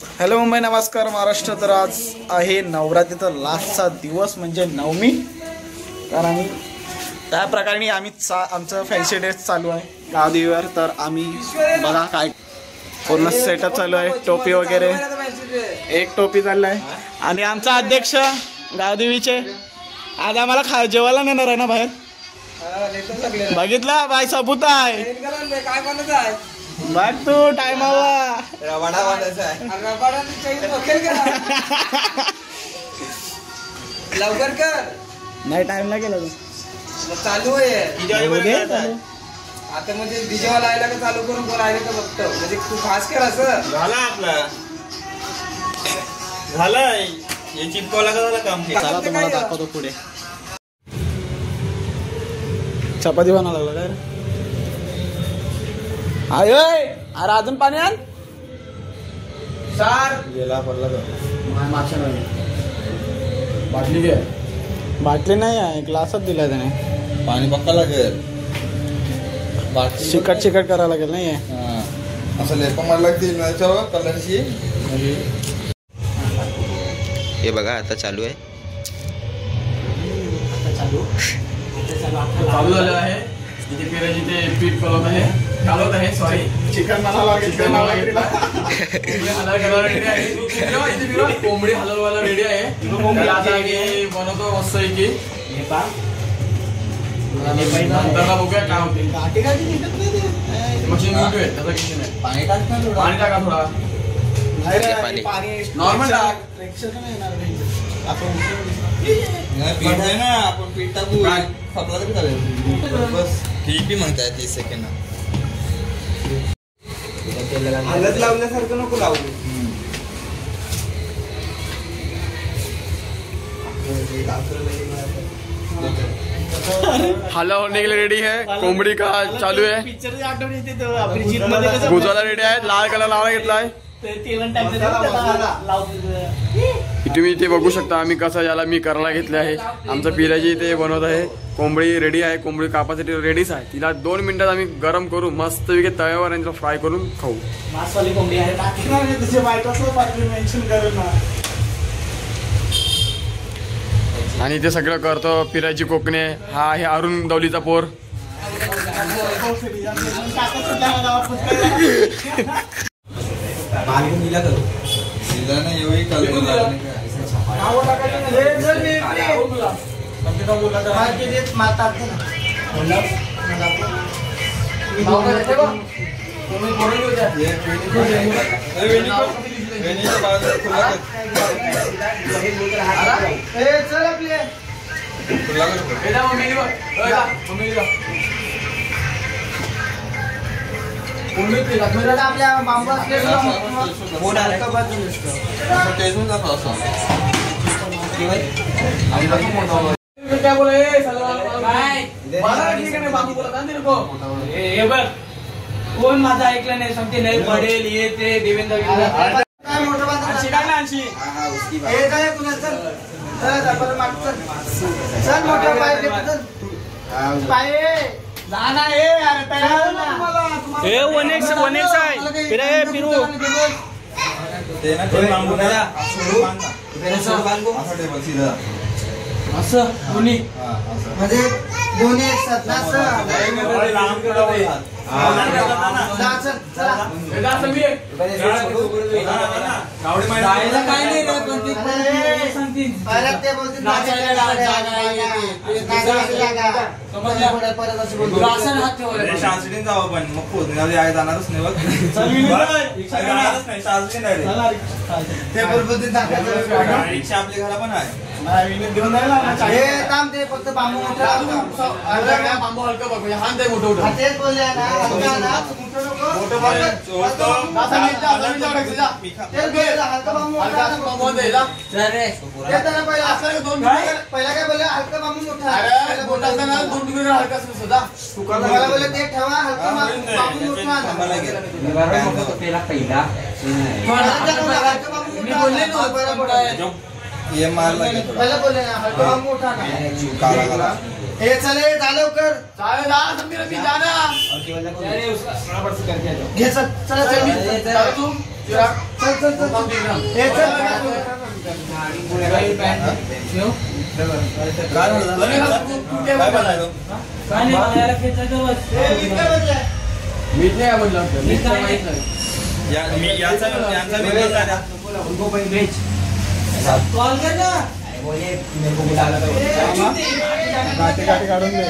Hello Mumbai, नमस्कार महाराष्ट्र. तर आज आहे नवरात्रीचा लास्टचा दिवस म्हणजे नवमी. तर आम्ही त्या प्रकारे आमचं फॅन्सी ड्रेस चालू आहे गावदेवीवर. तर आम्ही बघा काय पूर्ण सेटअप चालू आहे, टोपी वगैरे, एक टोपी चाललं आहे. आणि आमचा अध्यक्ष गावदेवीचे आज आम्हाला जेवायला नेणार आहे ना बाहेर. बघितला बाय सबूत आहे बघ तू टाइमावर लवकर कर. नाही टाइम नाही केला चालू आहे आता. म्हणजे डीजेवाला आयला का चालू करून कोण आहे का बघतो. म्हणजे तू खास कर. असं झाला आपला झालाय हे चिपकवला का झालं काम. चला तुम्हाला दाखवतो पुढे. चपाती बनवा लागला काय आय अरे अजून पाणी आण सार गेला पडला बाटली घे. बाटली नाही आहे, ग्लासच दिलाय त्याने. पाणी पक्का लागेल, चिकट चिकट करावं लागेल नाही असं लेपा मार लागतील त्याच्यावर कलरची. हे बघा आता चालू आहे. चालू झालं आहे. इथे पेराची ते पीठ कालवत आहे. सॉरी, चिकन मसाला कोंबडी हलवायला रेडी आहे. आता बनवतो मस्त की नंतर बघूया काय होते. मशीन मोठी आहे त्याचा किती नाही. पाणी टाका थोडा नॉर्मल टाक. पीठ आहे ना, आपण पीठ टाकू फपला तरी चालेल. बस ठीक म्हणताय 30 सेकंड. हलत लावल्यासारखं नको लावू. हलवा होने के लिए रेडी है. कोंबडी का चालू है. गुजाला रेडी आहे. लाल कलर लावायला घेतला आहे. तुम्ही इथे बघू शकता आम्ही कसं याला मी करायला घेतले आहे. आमचं पिराजी इथे बनवत आहे. कोंबडी रेडी आहे. कोंबडी कापासाठी रेडीच आहे. तिला 2 मिनिटात आम्ही गरम करू मस्त वेगळे तव्यावर आणि फ्राय करून खाऊ. आणि ते सगळं करतो पिराजी कोकणे. हा आहे अरुण दौलीचा पोर. आपल्या बांबू क्या बोला कोण माझं ऐकलं नाही. सांगते नाही पडेल ये ते देवेंद्र असं दोन्ही म्हणजे दोन्ही एक साथ ना. जावं पण मग पोहोचण्यावर जाणारच नाही. आपल्या घरा पण आहे. फक्त बांबू बांबू हलका बघ. हात आहे मोठं तेच बोलले ना. पहिला काय बोलले हलका बांबू मोठा. दोन तुकडे हलका मला बोलले ते ठेवा हलका बांबू मोठा. ये मारला पहिला बोलले ना हलका बांबू मोठा ना. हे चले जा लवकर. घे चल चला चल तू चल चल चल हे चल मीठ नाही आवडलं कॉल कर ना गाठी गाठी काढून दे.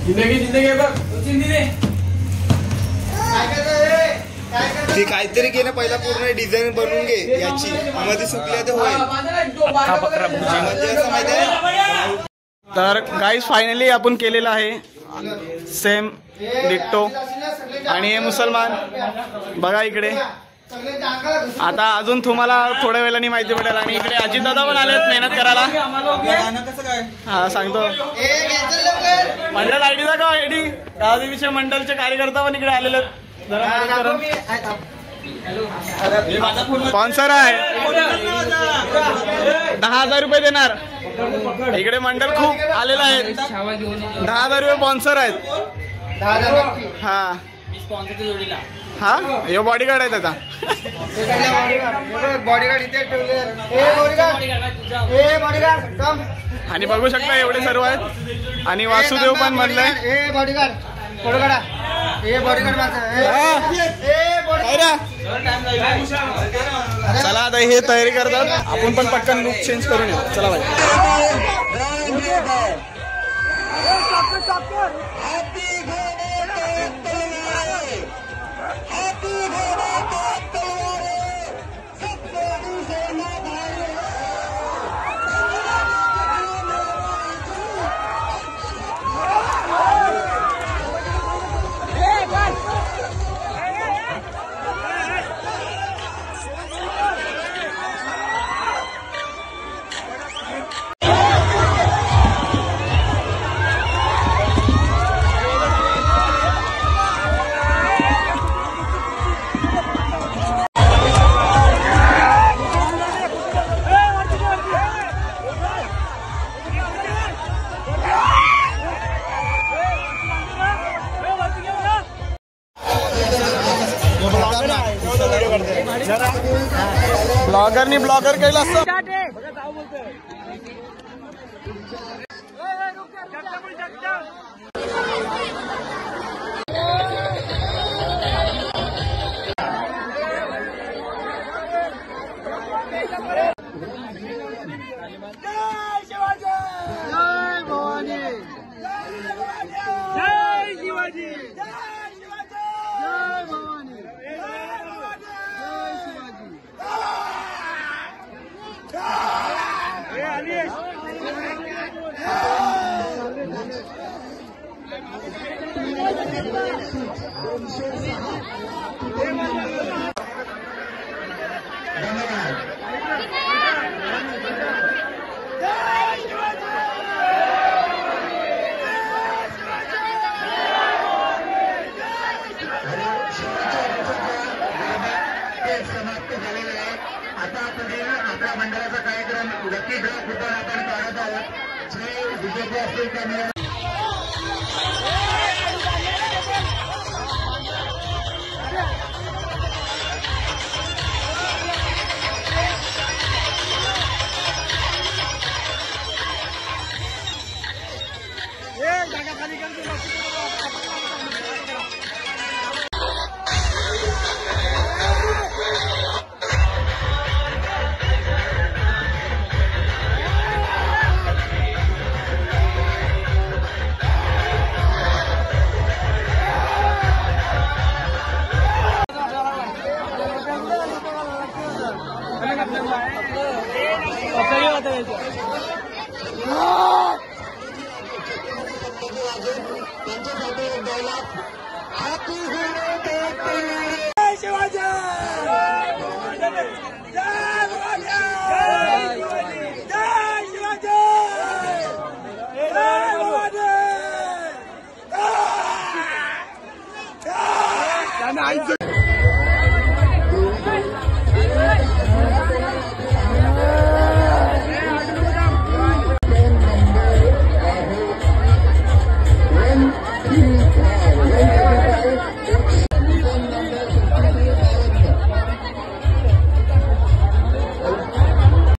जिंदगी बघ ती काहीतरी घे ना पहिला पूर्ण डिझाईन बनवून घे याची मध्ये सुकल्या तर होईल म्हणजे असं माहिती आहे. तर गाईज फायनली आपण केलेलं आहे सेम डिक्टो. आणि हे मुसलमान बघा इकडे. आता अजून तुम्हाला थोड्या वेळाने माहिती पडेल. आणि इकडे अजितदादा पण आलेत मेहनत करायला. हा सांगतो. मंडळ आयडी दाखवा. आयडी गावदेवीचे मंडळचे कार्यकर्ता पण इकडे आलेले आहेत. स्पॉन्सर आहे. 10,000 रुपये देणार. इकडे मंडळ खूप आलेलं आहे. 10,000 रुपये स्पॉन्सर आहेत. हा हा हे बॉडीगार्ड आहे त्याचा. बॉडीगार्ड इथे ठेवले. बॉडीगार्ड आणि बघू शकता एवढे सर्व आहेत. आणि वासुदेव पण म्हणलंय. हे बॉडीगार्ड फोटो काढा. हे बॉडीगार्ड चला आता हे तयारी करतात. आपण पण पटकन लुक चेंज करून येऊ. चला भाई. ब्लॉगरनी ब्लॉगर केलं असतं. आता पुढे आपल्या मंडळाचा कार्यक्रम लकी ड्रॉ कुठून आपण काढत आहोत. जे विजेते असतील त्यांनी